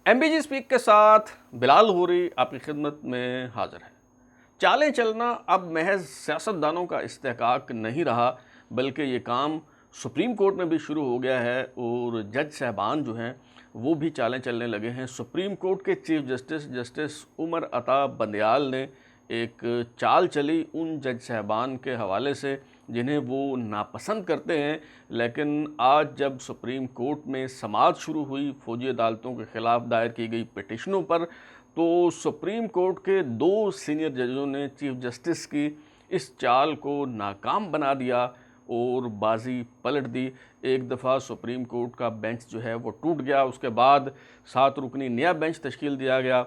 MBG speak के साथ बिलाल गौरी आपकी खिदमत में हाजिर है। चालें चलना अब महज सियासतदानों का इस्तेहकाक नहीं रहा, बल्कि ये काम सुप्रीम कोर्ट में भी शुरू हो गया है और जज साहबान जो हैं वो भी चालें चलने लगे हैं। सुप्रीम कोर्ट के chief justice justice Umar Ata Bandial ने एक चाल चली उन जज साहबान के हवाले से जिन्हें वो नापसंद करते हैं, लेकिन आज जब सुप्रीम कोर्ट में समाअत शुरू हुई फौजी अदालतों के ख़िलाफ़ दायर की गई पिटिशनों पर, तो सुप्रीम कोर्ट के 2 सीनियर जजों ने चीफ जस्टिस की इस चाल को नाकाम बना दिया और बाजी पलट दी। एक दफ़ा सुप्रीम कोर्ट का बेंच जो है वो टूट गया, उसके बाद 7 रुकनी नया बेंच तश्कील दिया गया।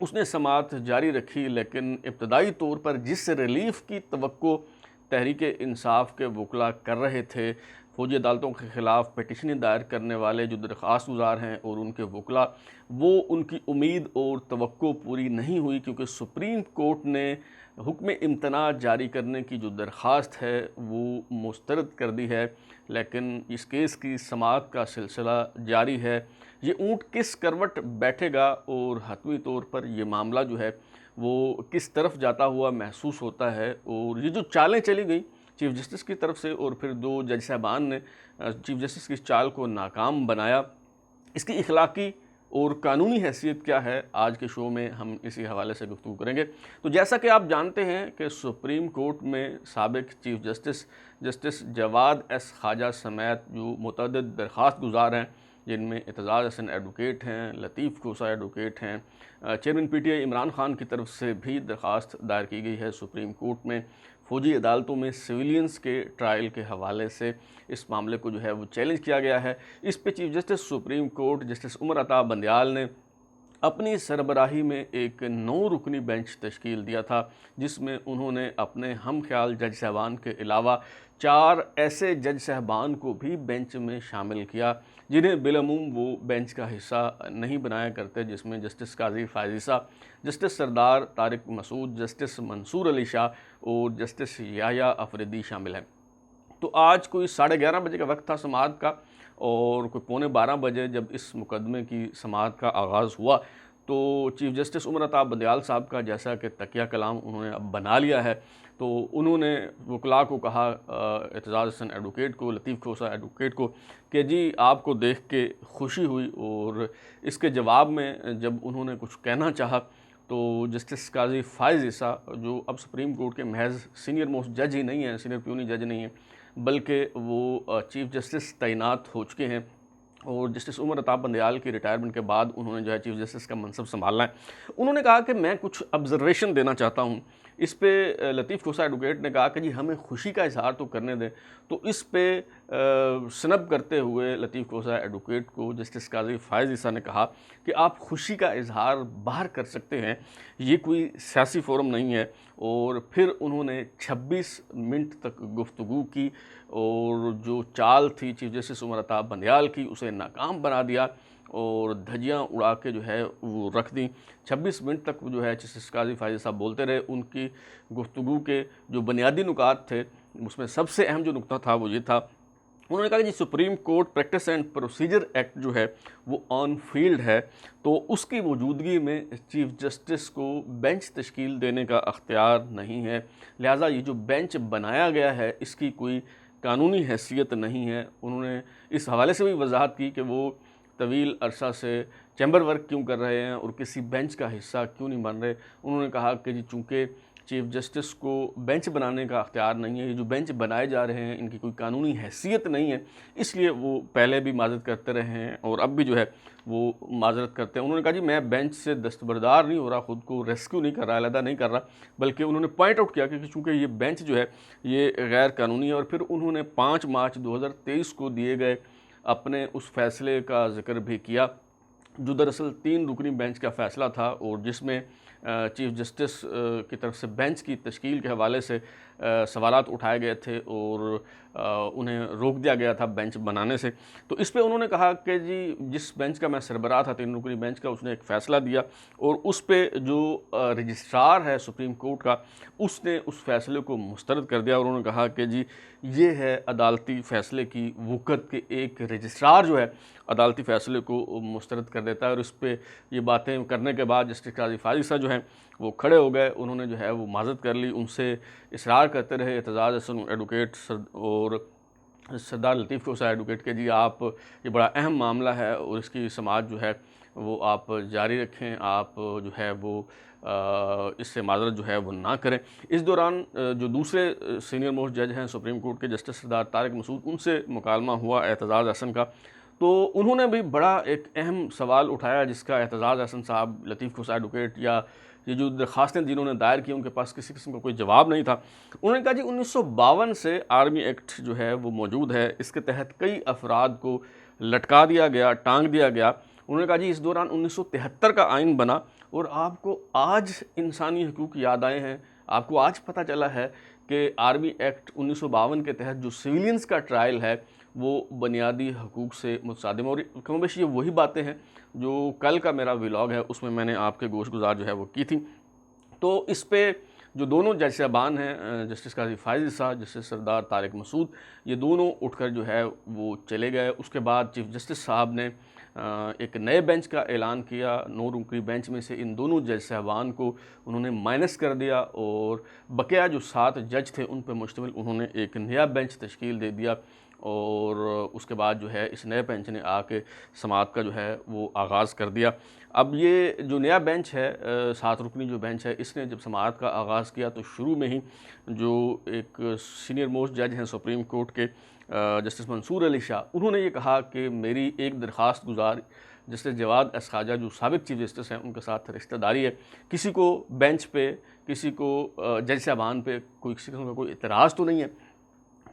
उसने समाअत जारी रखी, लेकिन इब्तदाई तौर पर जिस रिलीफ़ की तवक्को तहरीक इंसाफ के वकला कर रहे थे, फौजी अदालतों के ख़िलाफ़ पिटिशनें दायर करने वाले जो दरख्वास्त गुज़ार हैं और उनके वकला, वो उनकी उम्मीद और तवक्को पूरी नहीं हुई, क्योंकि सुप्रीम कोर्ट ने हुक्म इम्तना जारी करने की जो दरख्वास्त है वो मुस्तरद कर दी है। लेकिन इस केस की समाअत का सिलसिला जारी है। ये ऊँट किस करवट बैठेगा और हतमी तौर पर ये मामला जो है वो किस तरफ जाता हुआ महसूस होता है, और ये जो चालें चली गई चीफ जस्टिस की तरफ से और फिर 2 जज साहबान ने चीफ जस्टिस की चाल को नाकाम बनाया, इसकी इखलाकी और कानूनी हैसियत क्या है, आज के शो में हम इसी हवाले से गुफ्तगू करेंगे। तो जैसा कि आप जानते हैं कि सुप्रीम कोर्ट में साबिक chief justice justice Jawad S Khawaja समेत जो मुतअद्दिद दरख्वास्त गुज़ार हैं, जिनमें एतजाज़ हसन एडवोकेट हैं, लतीफ़ खोसा एडवोकेट हैं, चेयरमैन पीटीआई इमरान खान की तरफ से भी दरख्वास्त दायर की गई है सुप्रीम कोर्ट में फ़ौजी अदालतों में सिविलियंस के ट्रायल के हवाले से इस मामले को जो है वो चैलेंज किया गया है। इस पे chief justice supreme court justice Umar Ata Bandial ने अपनी सरबराही में एक 9 रुकनी बेंच तश्कील दिया था, जिसमें उन्होंने अपने हम ख्याल जज साहबान के अलावा 4 ऐसे जज साहबान को भी बेंच में शामिल किया जिन्हें बिलअमूम वो बेंच का हिस्सा नहीं बनाया करते, जिसमें जस्टिस काजी फायज़िसा, जस्टिस सरदार तारिक मसूद, जस्टिस मंसूर अली शाह और जस्टिस याया अफरीदी शामिल हैं। तो आज कोई 11:30 बजे का वक्त था समाअत का, और कोई 11:45 बजे जब इस मुकदमे की समाअत का आगाज़ हुआ, तो चीफ जस्टिस उमर अता बंदयाल साहब का जैसा कि तकिया कलाम उन्होंने अब बना लिया है, तो उन्होंने वकला को कहा, एतजाज़ हसन एडवोकेट को, लतीफ़ खोसा एडवोकेट को, कि जी आपको देख के खुशी हुई। और इसके जवाब में जब उन्होंने कुछ कहना चाहा, तो जस्टिस काजी फायज़िसा, जो अब सुप्रीम कोर्ट के महज सीनियर मोस्ट जज ही नहीं हैं, सीनियर प्यूनी जज नहीं हैं, बल्कि वो चीफ जस्टिस तैनात हो चुके हैं और जस्टिस उमर अता बंदयाल की रिटायरमेंट के बाद उन्होंने जो है चीफ जस्टिस का मनसब संभालना है। उन्होंने कहा कि मैं कुछ ऑब्जर्वेशन देना चाहता हूँ। इस पे लतीफ़ खोसा एडवोकेट ने कहा कि जी हमें खुशी का इजहार तो करने दें। तो इस पे सनब करते हुए लतीफ़ खोसा एडवोकेट को जस्टिस काजी फायज़िसा ने कहा कि आप खुशी का इजहार बाहर कर सकते हैं, ये कोई सियासी फोरम नहीं है। और फिर उन्होंने 26 मिनट तक गुफ्तगू की और जो चाल थी चीफ जस्टिस उमर अता बंदयाल की, उसे नाकाम बना दिया और धज्जियाँ उड़ा के जो है वो रख दी। 26 मिनट तक जो है जस्टिस काजी फायज़ साहब बोलते रहे। उनकी गुफ्तगू के जो बुनियादी नुकात थे, उसमें सबसे अहम जो नुकता था वो ये था, उन्होंने कहा कि जी supreme court practice and procedure act जो है वो ऑन फील्ड है, तो उसकी मौजूदगी में चीफ जस्टिस को बेंच तश्कील देने का अख्तियार नहीं है, लिहाजा ये जो बेंच बनाया गया है इसकी कोई कानूनी हैसियत नहीं है। उन्होंने इस हवाले से भी वजाहत की कि वो तवील अरसा से चैम्बर वर्क क्यों कर रहे हैं और किसी बेंच का हिस्सा क्यों नहीं बन रहे। उन्होंने कहा कि जी चूँकि चीफ जस्टिस को बेंच बनाने का अख्तियार नहीं है, ये जो बेंच बनाए जा रहे हैं इनकी कोई कानूनी हैसियत नहीं है, इसलिए वो पहले भी माजरत करते रहे हैं और अब भी जो है वो माजरत करते हैं। उन्होंने कहा जी मैं बेंच से दस्तबरदार नहीं हो रहा, ख़ुद को रेस्क्यू नहीं कर रहा, अलहदा नहीं कर रहा, बल्कि उन्होंने पॉइंट आउट किया कि चूँकि ये बेंच जो है ये गैर कानूनी है। और फिर उन्होंने 5 मार्च 2023 को दिए गए अपने उस फैसले का जिक्र भी किया, जो दरअसल 3 रुकनी बेंच का फ़ैसला था और जिसमें चीफ जस्टिस की तरफ से बेंच की तश्कील के हवाले से सवालात उठाए गए थे और उन्हें रोक दिया गया था बेंच बनाने से। तो इस पे उन्होंने कहा कि जी जिस बेंच का मैं सरबराह था, 3 रुकनी बेंच का, उसने एक फ़ैसला दिया और उस पे जो रजिस्ट्रार है सुप्रीम कोर्ट का, उसने उस फ़ैसले को मुस्तरद कर दिया और उन्होंने कहा कि जी ये है अदालती फ़ैसले की वक़्त के एक रजिस्ट्रार जो है अदालती फ़ैसले को मुस्तरद कर देता है। और इस पे ये बातें करने के बाद जस्टिस काज़ी फ़ाज़िल साहब जो हैं वो खड़े हो गए, उन्होंने जो है वो माज़रत कर ली, उनसे इसरार करते रहे एतजाज़ हसन एडवोकेट और सरदार लतीफ़ कोसा एडवोकेट के जी आप, ये बड़ा अहम मामला है और इसकी समाअत जो है वो आप जारी रखें, आप जो है वो इससे माज़रत जो है वो ना करें। इस दौरान जो दूसरे सीनियर मोस्ट जज हैं सुप्रीम कोर्ट के जस्टिस सरदार तारिक मसूद, उनसे मुकालमा हुआ एतजाज़ हसन का, तो उन्होंने भी बड़ा एक अहम सवाल उठाया जिसका एतजाज़ हसन साहब, लतीफ़ कोसा एडवोकेट या ये जो दरखास्तें जिन्होंने दायर की उनके पास किसी किस्म का कोई जवाब नहीं था। उन्होंने कहा जी 1952 से आर्मी एक्ट जो है वो मौजूद है, इसके तहत कई अफराद को लटका दिया गया, टांग दिया गया। उन्होंने कहा जी इस दौरान 1973 का आइन बना और आपको आज इंसानी हकूक़ याद आए हैं, आपको आज पता चला है कि आर्मी एक्ट 1952 के तहत जो सिविलियंस का ट्रायल है वो बुनियादी हकूक़ से मुतसादिम। और कमोबेश ये वही बातें हैं जो कल का मेरा व्लॉग है उसमें मैंने आपके गोश-गुज़ार जो है वो की थी। तो इस पे जो दोनों जज साहबान हैं, जस्टिस काज़ी फ़ाज़िल साहब, जस्टिस सरदार तारिक मसूद, ये दोनों उठकर जो है वो चले गए। उसके बाद चीफ जस्टिस साहब ने एक नए बेंच का ऐलान किया। 9 रुकनी बेंच में से इन दोनों जज साहबान को उन्होंने माइनस कर दिया और बकिया जो 7 जज थे उन पर मुश्तमिल उन्होंने एक नया बेंच तश्कील दे दिया और उसके बाद जो है इस नए बेंच ने आके समाअत का जो है वो आगाज़ कर दिया। अब ये जो नया बेंच है 7 रुकनी जो बेंच है, इसने जब समाअत का आगाज़ किया तो शुरू में ही जो एक सीनियर मोस्ट जज हैं सुप्रीम कोर्ट के जस्टिस मंसूर अली शाह, उन्होंने ये कहा कि मेरी एक दरख्वास्त गुजार जस्टिस जवाद एस खाजा जो साबिक़ चीफ जस्टिस हैं उनके साथ रिश्तेदारी है, किसी को बेंच पे, किसी को जज साहबान पे कोई किसी किस्म का कोई एतराज़ तो नहीं है।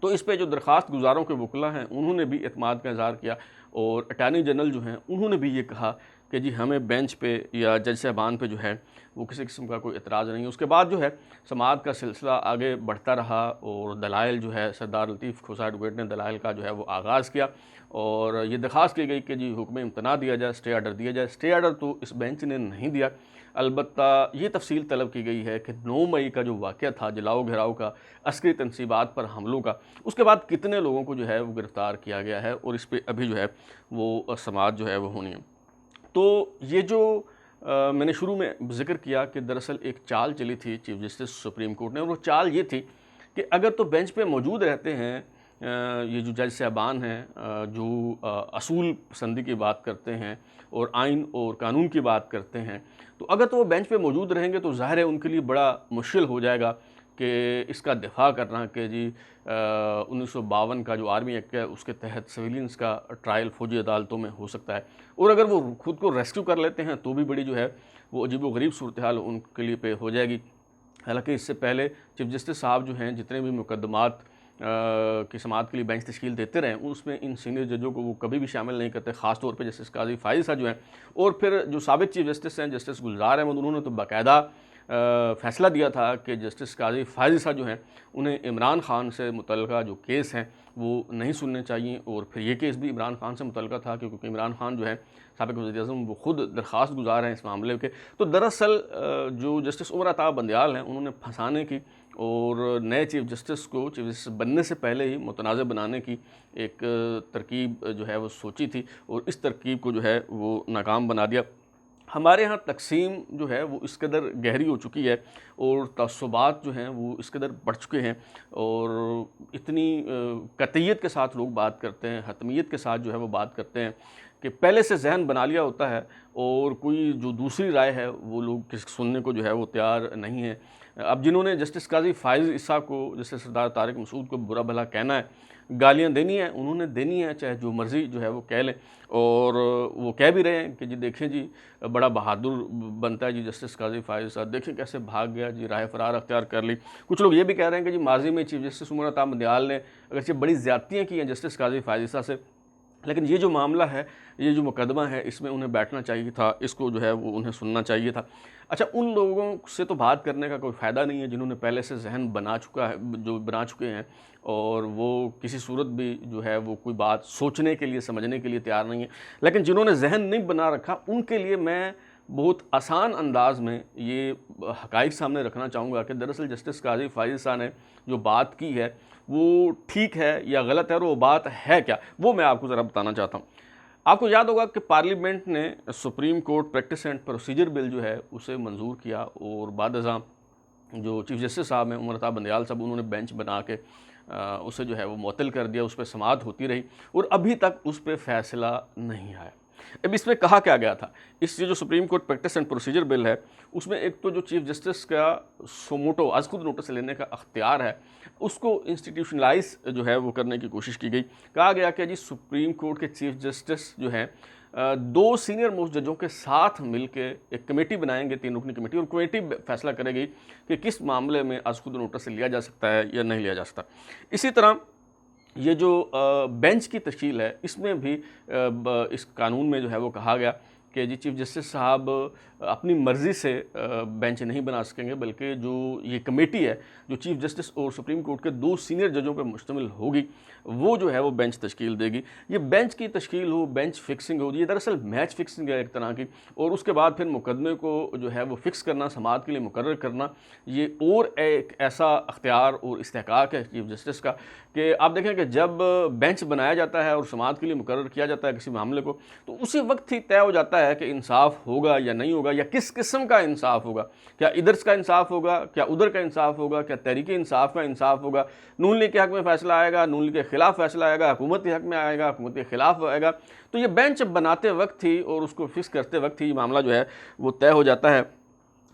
तो इस पे जो दरख्वास्त गुजारों के वकला हैं उन्होंने भी एतमाद का इज़हार किया और अटॉर्नी जनरल जो हैं उन्होंने भी ये कहा कि जी हमें बेंच पे या जज साहबान पे जो है वो किसी किस्म का कोई एतराज़ नहीं है। उसके बाद जो है समाअत का सिलसिला आगे बढ़ता रहा और दलाइल जो है सरदार लतीफ़ खोसा एडवोकेट ने दलाइल का जो है वो आगाज़ किया और ये दरख्वास्त की गई कि जी हुक्म इम्तना दिया जाए, स्टे आर्डर दिया जाए। स्टे आर्डर तो इस बेंच ने नहीं दिया, अलबत्ता ये तफसील तलब की गई है कि 9 मई का जो वाक़या था जलाओ घिराव का, अस्करी तनसीबात पर हमलों का, उसके बाद कितने लोगों को जो है वो गिरफ़्तार किया गया है और इस पर अभी जो है वो समाअत जो है वो होनी है। तो ये जो मैंने शुरू में ज़िक्र किया कि दरअसल एक चाल चली थी चीफ जस्टिस सुप्रीम कोर्ट ने और वो चाल ये थी कि अगर तो बेंच पे मौजूद रहते हैं ये जो जज साहबान हैं जो असूल पसंदी की बात करते हैं और आइन और कानून की बात करते हैं, तो अगर तो वो बेंच पे मौजूद रहेंगे तो ज़ाहिर है उनके लिए बड़ा मुश्किल हो जाएगा कि इसका दिफा करना कि जी 1952 का जो आर्मी एक्ट है उसके तहत सिविलियंस का ट्रायल फौजी अदालतों में हो सकता है और अगर वो खुद को रेस्क्यू कर लेते हैं तो भी बड़ी जो है वो अजीब व गरीब सूरत हाल उनके लिए पे हो जाएगी। हालांकि इससे पहले चीफ जस्टिस साहब जो हैं जितने भी मुकदमात की समाअत के लिए बेंच तश्कील देते रहे उसमें इन सीनियर जजों को वो कभी भी शामिल नहीं करते, ख़ास तौर पे जस्टिस काज़ी फ़ाज़िल साहब जो हैं। और फिर जो साबिक़ चीफ जस्टिस हैं जस्टिस गुलजार अहमद, उन्होंने तो बाकायदा फ़ैसला दिया था कि जस्टिस काज़ी फ़ाज़िल साहब जो हैं उन्हें इमरान ख़ान से मुतल्लिक़ा जो केस हैं वो नहीं सुनने चाहिए और फिर ये केस भी इमरान ख़ान से मुतल्लिक़ा था क्योंकि इमरान ख़ान जो है साबिक़ वज़ीर-ए-आज़म वो ख़ुद दरख्वास्त गुजार हैं इस मामले के। तो दरअसल जो जस्टिस उमर अता बंदियाल हैं उन्होंने फंसाने की और नए चीफ जस्टिस को चीफ जस्टिस बनने से पहले ही मुतनाज़ बनाने की एक तरकीब जो है वो सोची थी और इस तरकीब को जो है वो नाकाम बना दिया। हमारे यहाँ तकसीम जो है वो इस कदर गहरी हो चुकी है और तअस्सुबात जो हैं वो इस कदर बढ़ चुके हैं और इतनी कतईयत के साथ लोग बात करते हैं, हतमियत के साथ जो है वो बात करते हैं कि पहले से जहन बना लिया होता है और कोई जो दूसरी राय है वो लोग किस सुनने को जो है वो तैयार नहीं है। अब जिन्होंने जस्टिस काज़ी फ़ाज़िल इसा को, जस्टिस सरदार तारिक मसूद को बुरा भला कहना है, गालियाँ देनी है, उन्होंने देनी है, चाहे जो मर्ज़ी जो है वो कह लें। और वो कह भी रहे हैं कि जी देखें जी बड़ा बहादुर बनता है जी जस्टिस काज़ी फ़ाज़िल साहब, देखें कैसे भाग गया जी, राह फ़रार अख्तियार कर ली। कुछ लोग ये भी कह रहे हैं कि जी माजी में चीफ जस्टिस उमर अता बंदियाल ने अगरचे बड़ी ज़्यादतियाँ की हैं जस्टिस काज़ी फ़ाज़िल साहब से, लेकिन ये जो मामला है, ये जो मुकदमा है, इसमें उन्हें बैठना चाहिए था, इसको जो है वो उन्हें सुनना चाहिए था। अच्छा, उन लोगों से तो बात करने का कोई फ़ायदा नहीं है जिन्होंने पहले से ज़हन बना चुका है, जो बना चुके हैं, और वो किसी सूरत भी जो है वो कोई बात सोचने के लिए, समझने के लिए तैयार नहीं है। लेकिन जिन्होंने ज़हन नहीं बना रखा, उनके लिए मैं बहुत आसान अंदाज में ये हक़ाइक़ सामने रखना चाहूँगा कि दरअसल जस्टिस काज़ी फ़ाइज़ साहब ने जो बात की है वो ठीक है या गलत है, और वो बात है क्या, वो मैं आपको ज़रा बताना चाहता हूँ। आपको याद होगा कि पार्लियामेंट ने supreme court practice and procedure bill जो है उसे मंजूर किया, और बाद अज़ां जो चीफ जस्टिस साहब हैं उमर अता बंदयाल साहब, उन्होंने बेंच बना के उसे जो है वो मुअत्तल कर दिया, उस पर समाअत होती रही और अभी तक उस पर फैसला नहीं आया। अब इसमें कहा क्या गया था, इस जो supreme court practice and procedure bill है उसमें एक तो जो चीफ जस्टिस का सोमोटो आज खुद नोटिस लेने का अख्तियार है उसको इंस्टीट्यूशनलाइज जो है वो करने की कोशिश की गई। कहा गया कि जी सुप्रीम कोर्ट के चीफ जस्टिस जो हैं दो सीनियर मोस्ट जजों के साथ मिलकर एक कमेटी बनाएंगे, 3 रुकनी कमेटी, और कमेटी फैसला करेगी कि किस मामले में आज खुद नोटिस लिया जा सकता है या नहीं लिया जा सकता। इसी तरह ये जो बेंच की तश्कील है, इसमें भी इस कानून में जो है वो कहा गया कि जी चीफ जस्टिस साहब अपनी मर्ज़ी से बेंच नहीं बना सकेंगे, बल्कि जो ये कमेटी है जो चीफ जस्टिस और सुप्रीम कोर्ट के 2 सीनियर जजों पर मुश्तमिल होगी, वो जो है वो बेंच तश्कील देगी। ये बेंच की तश्कील हो, बेंच फिक्सिंग हो, ये दरअसल मैच फिक्सिंग है एक तरह की, और उसके बाद फिर मुकदमे को जो है वो फ़िक्स करना, समाअत के लिए मुकर्रर करना, ये और एक ऐसा अख्तियार और इस्तेहकाक है चीफ जस्टिस का कि आप देखें कि जब बेंच बनाया जाता है और समाअत के लिए मुकर्रर किया जाता है किसी मामले को, तो उसी वक्त ही तय हो जाता है कि इंसाफ होगा या नहीं होगा, या किस किस्म का इंसाफ होगा। क्या इधर का इंसाफ होगा, क्या उधर का इंसाफ होगा, क्या तहरीक इंसाफ का इंसाफ होगा, नून लीग के हक़ में फ़ैसला आएगा, नून लीग के ख़िलाफ़ फ़ैसला आएगा, हुकूमत के हक़ में आएगा, हुकूमत के ख़िलाफ़ आएगा। तो ये बेंच बनाते वक्त ही और उसको फिक्स करते वक्त ही मामला जो है वो तय हो जाता है।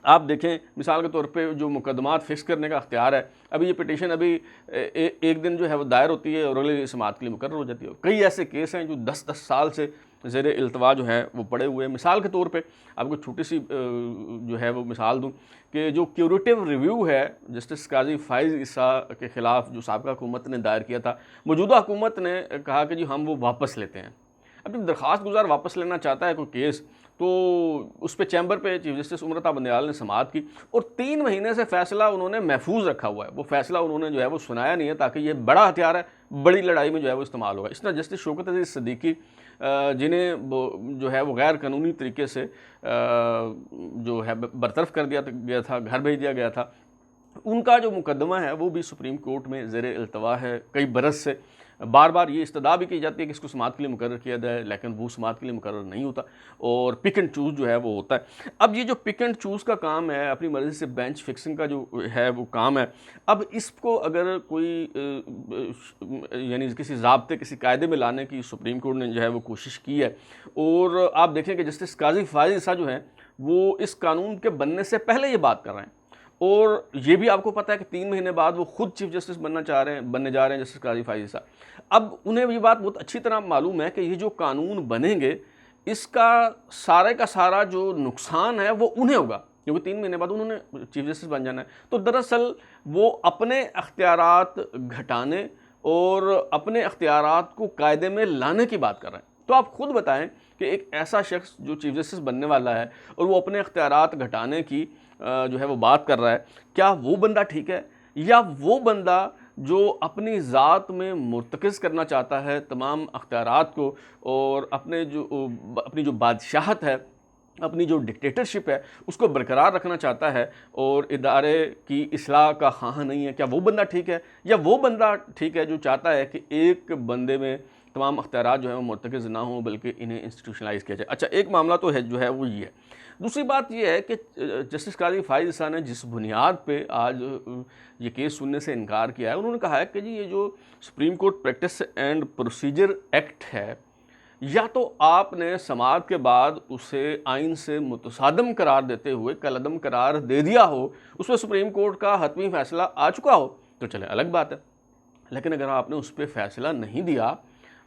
आप देखें मिसाल के तौर पे जो मुकदमात फ़िक्स करने का अख्तियार है, अभी ये पिटीशन अभी एक दिन जो है वो दायर होती है और अगले समाअत के लिए मुकर्रर हो जाती है। कई ऐसे केस हैं जो 10-10 साल से ज़ेर इल्तवा जो है वो पड़े हुए हैं। मिसाल के तौर पे आपको छोटी सी जो है वो मिसाल दूँ कि जो क्यूरेटिव रिव्यू है जस्टिस काज़ी फ़ाइज़ ईसा के ख़िलाफ़ जो साबिक़ा हुकूमत ने दायर किया था, मौजूदा हुकूमत ने कहा कि जी हम वो वापस लेते हैं। अब जब दरख्वास्त गुजार वापस लेना चाहता है कोई केस, तो उस पर चैम्बर पे चीफ जस्टिस उमर अता बंदयाल ने समाअत की और 3 महीने से फ़ैसला उन्होंने महफूज रखा हुआ है। वो फ़ैसला उन्होंने जो है वो सुनाया नहीं है, ताकि ये बड़ा हथियार है, बड़ी लड़ाई में जो है वो इस्तेमाल होगा। इस तरह जस्टिस शौकत अज़ीज़ सिद्दीकी जिन्हें जो है वो गैर कानूनी तरीके से जो है बरतरफ कर दिया गया था, घर भेज दिया गया था, उनका जो मुकदमा है वो भी सुप्रीम कोर्ट में ज़ेर इल्तवा है कई बरस से। बार बार ये इस्तदा भी की जाती है कि इसको समाअत के लिए मुकर्रर किया जाए, लेकिन वो समाअत के लिए मुकर्रर नहीं होता और पिक एंड चूज़ जो है वो होता है। अब ये जो पिक एंड चूज़ का काम है, अपनी मर्ज़ी से बेंच फिक्सिंग का जो है वो काम है, अब इसको अगर कोई यानी किसी ज़ाब्ते, किसी कायदे में लाने की सुप्रीम कोर्ट ने जो है वो कोशिश की है, और आप देखें कि जस्टिस काज़ी फ़ाइज़ ईसा जो हैं वो इस कानून के बनने से पहले ये बात कर रहे हैं, और ये भी आपको पता है कि 3 महीने बाद वो खुद चीफ जस्टिस बनने जा रहे हैं जस्टिस काज़ी फ़ाइज़ ईसा। अब उन्हें ये बात बहुत अच्छी तरह मालूम है कि ये जो कानून बनेंगे, इसका सारे का सारा जो नुकसान है वो उन्हें होगा, क्योंकि 3 महीने बाद उन्होंने चीफ जस्टिस बन जाना है। तो दरअसल वो अपने अख्तियारात घटाने और अपने अख्तियारात को कायदे में लाने की बात कर रहे हैं। तो आप खुद बताएं कि एक ऐसा शख्स जो चीफ जस्टिस बनने वाला है और वो अपने अख्तियारात घटाने की जो है वो बात कर रहा है, क्या वो बंदा ठीक है, या वो बंदा जो अपनी ज़ात में मुर्तकिज़ करना चाहता है तमाम अख्तियारात को, और अपनी जो बादशाहत है, अपनी जो डिक्टेटरशिप है, उसको बरकरार रखना चाहता है और इदारे की इस्लाह का ख़्वाह नहीं है, क्या वो बंदा ठीक है, या वो बंदा ठीक है जो चाहता है कि एक बंदे में तमाम अख्तियारात जो है वो मुर्तकिज़ ना हों, बल्कि इन्हें इंस्टीट्यूशनलाइज़ किया जाए। अच्छा, एक मामला तो है जो है वो ये है। दूसरी बात ये है कि जस्टिस काज़ी फ़ाइज़ ईसा ने जिस बुनियाद पे आज ये केस सुनने से इनकार किया है, उन्होंने कहा है कि जी ये जो supreme court practice and procedure act है, या तो आपने समाअत के बाद उसे आइन से मुतसादम करार देते हुए कलअदम करार दे दिया हो, उसमें सुप्रीम कोर्ट का हतमी फ़ैसला आ चुका हो, तो चले अलग बात है। लेकिन अगर आपने उस पर फ़ैसला नहीं दिया,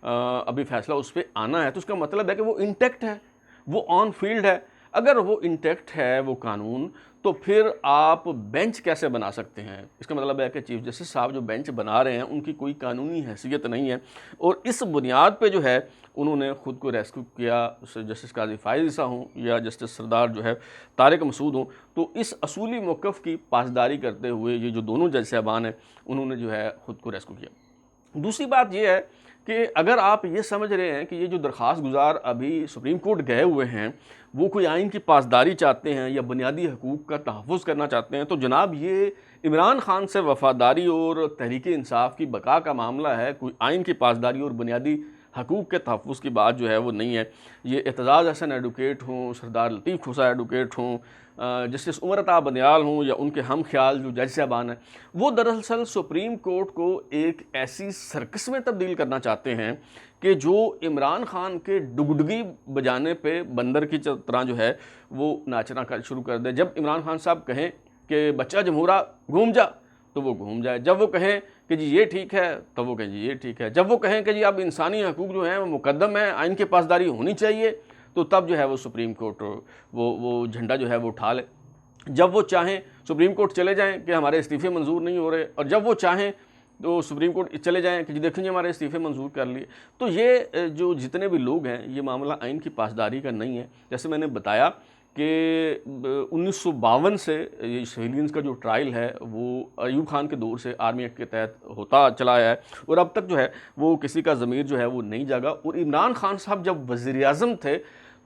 अभी फ़ैसला उस पर आना है, तो उसका मतलब है कि वो इंटेक्ट है, वो ऑन फील्ड है। अगर वो इंटैक्ट है वो कानून, तो फिर आप बेंच कैसे बना सकते हैं? इसका मतलब है कि चीफ जस्टिस साहब जो बेंच बना रहे हैं उनकी कोई कानूनी हैसियत नहीं है, और इस बुनियाद पे जो है उन्होंने ख़ुद को रेस्क्यू किया। जस्टिस काजी फ़ाइज़ ईसा हों या जस्टिस सरदार जो है तारिक मसूद हों, तो इस असूली मौक़िफ़ की पासदारी करते हुए ये जो दोनों जज साहबान हैं उन्होंने जो है ख़ुद को रेस्क्यू किया। दूसरी बात ये है कि अगर आप ये समझ रहे हैं कि ये जो दरख्वास्त गुजार अभी सुप्रीम कोर्ट गए हुए हैं वो कोई आइन की पासदारी चाहते हैं या बुनियादी हकूक़ का तहफ़्फ़ुज़ करना चाहते हैं, तो जनाब ये इमरान खान से वफ़ादारी और तहरीक इंसाफ की बका का मामला है, कोई आइन की पासदारी और बुनियादी हकूक़ के तहफ़्फ़ुज़ की बात जो है वो नहीं है। ये एतजाज़ हसन एडवोकेट हों, सरदार लतीफ़ खुसा एडवोकेट हों, जस्टिस उमर अता बंदियाल हों या उनके हम ख्याल जो जज साहबान हैं, वो दरअसल सुप्रीम कोर्ट को एक ऐसी सर्कस में तब्दील करना चाहते हैं कि जो इमरान खान के डुगडुगी बजाने पे बंदर की तरह जो है वो नाचना शुरू कर दे। जब इमरान खान साहब कहें कि बच्चा जमहूरा घूम जा, तो वो घूम जाए। जब वो कहें कि जी ये ठीक है, तो वो कहें जी ये ठीक है। जब वो कहें कि जी अब इंसानी हकूक़ जो हैं वो मुकद्दम है, आइन की पासदारी होनी चाहिए, तो तब जो है वो सुप्रीम कोर्ट वो झंडा जो है वो उठा ले। जब वो चाहें सुप्रीम कोर्ट चले जाएं कि हमारे इस्तीफ़े मंजूर नहीं हो रहे, और जब वो चाहें तो सुप्रीम कोर्ट चले जाएं कि जी देखें जी हमारे इस्तीफ़े मंजूर कर लिए। तो ये जो जितने भी लोग हैं, ये मामला आइन की पासदारी का नहीं है। जैसे मैंने बताया कि 1952 से ये सिविलियंस का जो ट्रायल है वो अयूब खान के दौर से आर्मी एक्ट के तहत होता चला आया है, और अब तक जो है वो किसी का ज़मीर जो है वो नहीं जागा। और इमरान खान साहब जब वज़ीर-ए-आज़म थे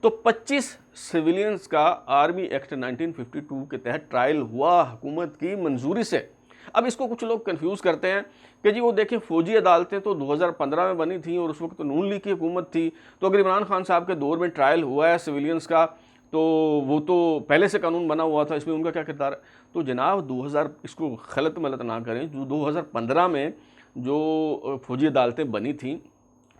तो 25 सिविलियंस का आर्मी एक्ट 1952 के तहत ट्रायल हुआ हुकूमत की मंजूरी से। अब इसको कुछ लोग कंफ्यूज करते हैं कि जी वो देखें फ़ौजी अदालतें तो 2015 में बनी थी और उस वक्त तो नून लीग की हुकूमत थी, तो अगर इमरान खान साहब के दौर में ट्रायल हुआ है सिविलियंस का, तो वो तो पहले से कानून बना हुआ था, इसमें उनका क्या किरदार है? तो जनाब 2000, इसको गलत मलत ना करें, जो 2015 में जो फ़ौजी अदालतें बनी थीं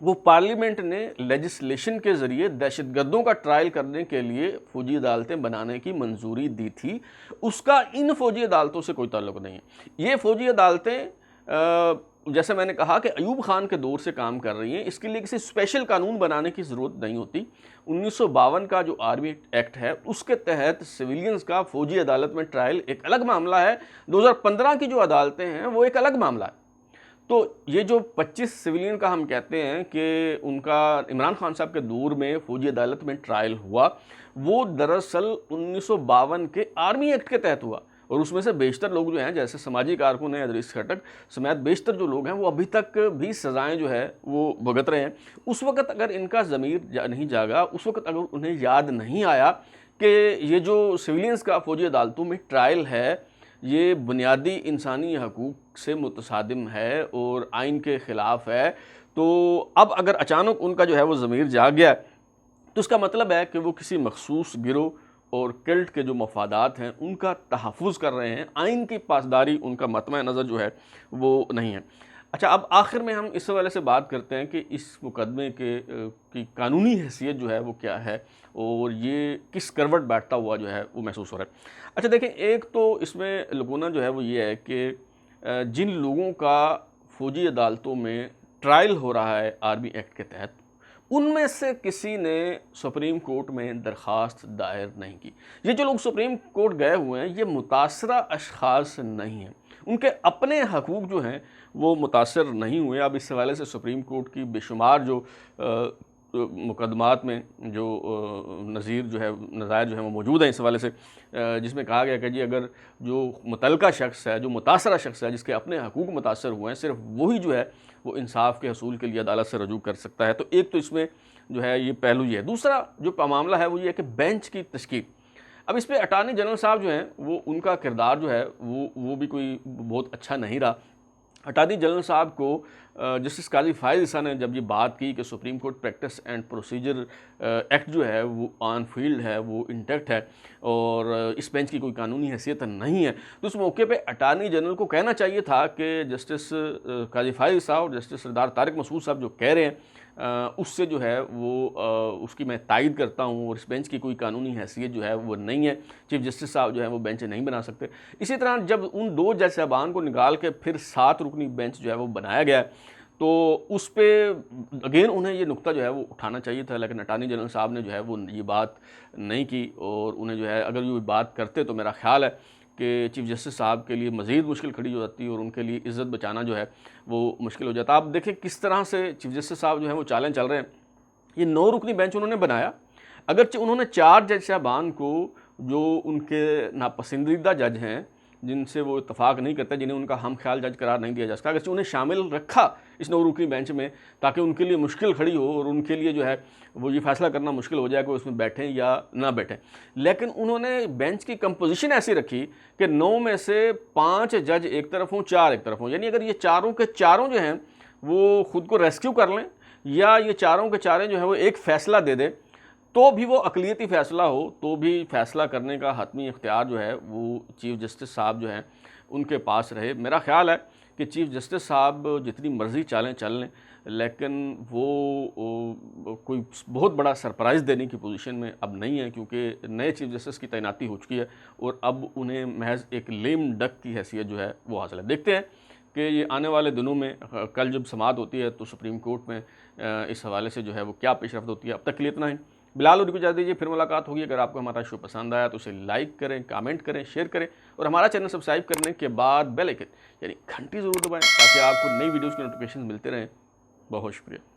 वो पार्लियामेंट ने लेजिस्लेशन के ज़रिए दहशतगर्दों का ट्रायल करने के लिए फ़ौजी अदालतें बनाने की मंजूरी दी थी। उसका इन फ़ौजी अदालतों से कोई ताल्लुक़ नहीं है। ये फ़ौजी अदालतें जैसे मैंने कहा कि अयूब खान के दौर से काम कर रही हैं, इसके लिए किसी स्पेशल कानून बनाने की ज़रूरत नहीं होती। 1952 का जो आर्मी एक्ट है उसके तहत सिविलियंस का फ़ौजी अदालत में ट्रायल एक अलग मामला है, 2015 की जो अदालतें हैं वो एक अलग मामला है। तो ये जो 25 सिविलियन का हम कहते हैं कि उनका इमरान खान साहब के दौर में फ़ौजी अदालत में ट्रायल हुआ, वो दरअसल 1952 के आर्मी एक्ट के तहत हुआ, और उसमें से बेशतर लोग जो हैं, जैसे समाजी कारकुन हैं इदरीस खटक समेत बेशतर जो लोग हैं, वो अभी तक भी सज़ाएँ जो है वो भुगत रहे हैं। उस वक़्त अगर इनका ज़मीर नहीं जागा, उस वक़्त अगर उन्हें याद नहीं आया कि ये जो सिविलियंस का फ़ौजी अदालतों में ट्रायल है ये बुनियादी इंसानी हकूक़ से मुतसादिम है और आइन के ख़िलाफ़ है, तो अब अगर अचानक उनका जो है वो ज़मीर जाग गया, तो इसका मतलब है कि वो किसी मखसूस गिरोह और किल्ट के जो मफादात हैं उनका तहफ़्फ़ुज़ कर रहे हैं। आइन की पासदारी उनका मतमा नज़र जो है वो नहीं है। अच्छा, अब आखिर में हम इस हवाले से बात करते हैं कि इस मुकदमे की कानूनी हैसियत जो है वो क्या है और ये किस करवट बैठता हुआ जो है वो महसूस हो रहा है। अच्छा देखें, एक तो इसमें लगुना जो है वो ये है कि जिन लोगों का फ़ौजी अदालतों में ट्रायल हो रहा है आर्मी एक्ट के तहत, उनमें से किसी ने सुप्रीम कोर्ट में दरख्वास्त दायर नहीं की। ये जो लोग सुप्रीम कोर्ट गए हुए हैं ये मुतासरा अशख़ास नहीं हैं, उनके अपने हकूक़ जो हैं वो मुतासर नहीं हुए। अब इस हवाले से सुप्रीम कोर्ट की बेशुमार जो मुकदमात में जो नज़ीर जो है नज़ायर जो है वो मौजूद हैं इस हवाले से, जिसमें कहा गया कि जी अगर जो मुतलका शख्स है, जो मुतासरा शख्स है, जिसके अपने हकूक़ मुतासर हुए हैं, सिर्फ वही जो है वो इंसाफ के हसूल के लिए अदालत से रजू कर सकता है। तो एक तो इसमें जो है ये पहलू ये है। दूसरा जो मामला है वो ये है कि बेंच की तश्कील। अब इस पर अटार्नी जनरल साहब जो हैं वो उनका किरदार जो है वो भी कोई बहुत अच्छा नहीं रहा। अटार्नी जनरल साहब को जस्टिस काजी फ़ाइज़ ईसा ने जब ये बात की कि supreme court practice and procedure act जो है वो ऑन फील्ड है, वो इंटैक्ट है और इस बेंच की कोई कानूनी हैसियत नहीं है, तो उस मौके पे अटार्नी जनरल को कहना चाहिए था कि जस्टिस काजी फ़ाइज़ ईसा और जस्टिस सरदार तारिक मसूद साहब जो कह रहे हैं उससे जो है वो उसकी मैं तायद करता हूँ और इस बेंच की कोई कानूनी हैसियत जो है वो नहीं है, चीफ जस्टिस साहब जो है वो बेंच नहीं बना सकते। इसी तरह जब उन दो जज साहबान को निकाल के फिर 7 रुकनी बेंच जो है वो बनाया गया, तो उस पे अगेन उन्हें ये नुक्ता जो है वो उठाना चाहिए था, लेकिन अटॉर्नी जनरल साहब ने जो है वो ये बात नहीं की। और उन्हें जो है अगर ये बात करते तो मेरा ख़्याल है कि चीफ़ जस्टिस साहब के लिए मज़ीद मुश्किल खड़ी हो जाती और उनके लिए इज़्ज़त बचाना जो है वो मुश्किल हो जाता। आप देखें किस तरह से चीफ़ जस्टिस साहब जो है वो चालें चल रहे हैं। ये 9 रुकनी बेंच उन्होंने बनाया, अगरचे उन्होंने 4 जज साहबान को जो उनके नापसंदीदा जज हैं, जिनसे वो इत्तफाक नहीं करते, जिन्हें उनका हम ख्याल जज करार नहीं दिया जा सकता, अगरचे उन्हें शामिल रखा इस 9 रुकनी बेंच में ताकि उनके लिए मुश्किल खड़ी हो और उनके लिए जो है वो ये फैसला करना मुश्किल हो जाए कि उसमें बैठें या ना बैठें। लेकिन उन्होंने बेंच की कंपोजिशन ऐसी रखी कि 9 में से 5 जज एक तरफ हों, 4 एक तरफ हों। यानी अगर ये चारों के चारों जो हैं वो खुद को रेस्क्यू कर लें या ये चारों के चारें जो है वो एक फ़ैसला दे दे, तो भी वो अक़लियती फ़ैसला हो, तो भी फ़ैसला करने का हतमी इख्तियार जो है वो चीफ़ जस्टिस साहब जो हैं उनके पास रहे। मेरा ख़्याल है कि चीफ़ जस्टिस साहब जितनी मर्ज़ी चालें चल लें, लेकिन वो कोई बहुत बड़ा सरप्राइज़ देने की पोजीशन में अब नहीं है, क्योंकि नए चीफ़ जस्टिस की तैनाती हो चुकी है और अब उन्हें महज एक लेम डक की हैसियत जो है वो हासिल है। देखते हैं कि ये आने वाले दिनों में कल जब समाअत होती है तो सुप्रीम कोर्ट में इस हवाले से जो है वो क्या पेशरफ्त होती है। अब तक के लिए इतना ही। बिलाल लोरी को इजाज़त दीजिए, फिर मुलाकात होगी। अगर आपको हमारा शो पसंद आया तो उसे लाइक करें, कमेंट करें, शेयर करें और हमारा चैनल सब्सक्राइब करने के बाद बेल आइकन यानी घंटी ज़रूर दबाएं ताकि आपको नई वीडियोज़ के नोटिफिकेशन मिलते रहें। बहुत शुक्रिया।